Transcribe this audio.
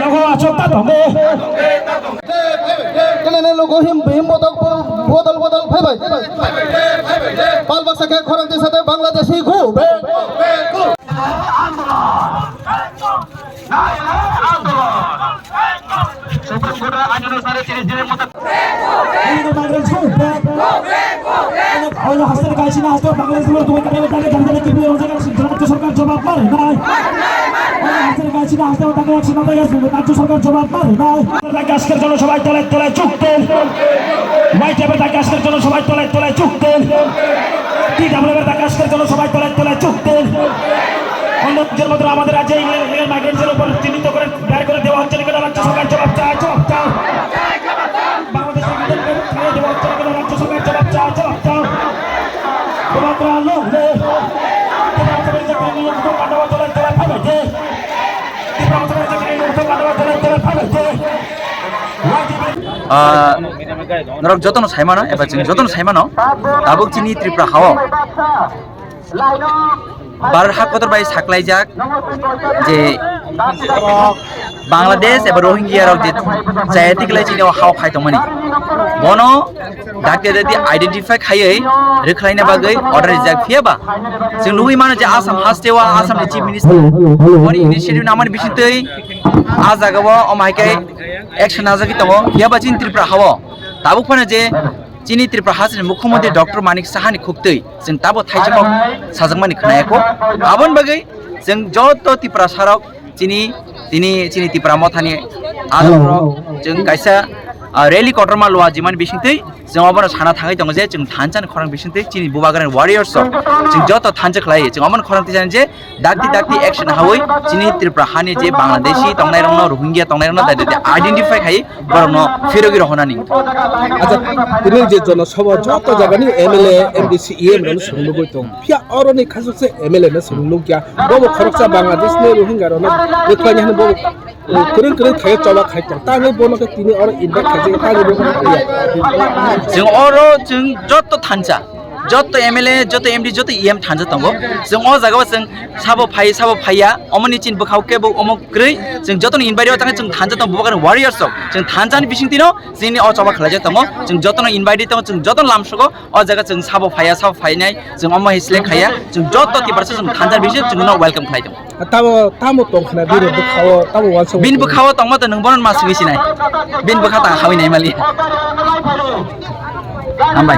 logo achok ta tonge kene logo him bodol phaibai pal baksa ke khorang de sate bangladeshi ঘুবে Supreme কোর্টের আইন অনুসারে 30 দিনের মধ্যে Oyo hasil kaisi na hasil Bangladesh luar dua kali lagi dan kita jangan सरकार जवाब मारे ना hasil kaisi na hasil তাকে অ্যাকশন নিতে গেছে রাজ্য সরকার জবাব মারে না তাকে আজকের জন্য সবাই তলায় চুক্তি হোয়াইট টেপের তাকে আজকের জন্য সবাই তলায় চুক্তি টিডব্লিউএর তাকে আজকের জন্য সবাই তলায় চুক্তি অন্যদের মধ্যে আমাদের রাজ্যে ইলিগাল মাইগ্রেন্টসের উপর চিহ্নিত করে দায়ের করে দেওয়া হচ্ছে নিকট রাজ্য সরকার জবাব চায় বাংলাদেশের মধ্যে দেওয়া হচ্ছে নিকট রাজ্য সরকার জবাব চায় नरक जतन साइमानो एबा जों जतन साइमानो दाबुक चिनि त्रिपुरा हाव भारत हाकतर बाय साख्लायजाक जे बांग्लादेश एबा रोहिंग्या राव जे जायतिकलाय चिनि हाव खायतमनि बनो दाके दि आइडेंटिफाई खायै रोखलायना बागै अर्डार जाक फियाबा जों लुबै मानो जे आसाम हास्टेवा आसामनि चीफ मिनिस्टार बनि इनिशिएटिभ नामानि बिसितै आ जागाव अमायकै एक्शन नाजाकि दङ फियाबा चिनि त्रिपुरा हाव दाबुक फानो जे चिनि त्रिपुरा हाजोनि मुख्यमंत्री डॉक्टर मानिक साहानि खुक्तै जों दाबो थाइजोखौ साजोंमानि खोनायाखौ आबन बागै जों जत त्रिपुरा साराव चिनि त्रिपुरा मथानि आदरक जों कायसा रैली कटरमा लवा जिमान बिसिंतै जों अबनो साना थाङै दङ जे जों थानजान खरं बिसिंतै चिनि बुबागारनि वारियर्स जों जत थानजा खलायो जों अबनो खरं तिजान जे दाक्ति एक्शन हावै चिनि त्रिपुरा हानि जे बांग्लादेशी तंनाय रंनो रोहिंग्या तंनाय रंनो दादे आइडेंटिफाई खायै बरनो फिरोगि रहनानि আচ্ছা তিনি যে জনসভা যত জায়গানি এমএলএ এমডিসি ইএম রন সুলুগৈ দं ফিয়া অরনি খাসুসে এমএলএ না সুলুগিয়া বব খরকসা বাংলাদেশ নে রোহিঙ্গা রন রেখানি হানি বব করেন খায় চবা খাইতো তাই বনকে তিনি আর ইনভাইট খাইছে তাই বব जों अरो जों जत थानजा जत एमएलए जत एमडी जत इएम थानजा दङ जों अ जागाव जों साबो फाइया अमनि चिन बखावके बो अमक ग्रै जों जतन इनभाइट थाङै जों थानजा दं बुबागार वारियर्स जों थानजानि बिसिंतिनो जोंनि अ चबा खलायजा दङ जों जतन इनभाइट दङ जों जतन लामसगो अ जागा जों साबो फाइनाय जों अम हिसले खाया जों जत तिबारसे जों थानजा बिसि जों न वेलकम खालायदों तामो तंखना बिरो बखाव तामो वानस बिन बखाव तंमा त नों बनन मास बिसिनाय बिन बखा ता हावैनाय मालि हामबाय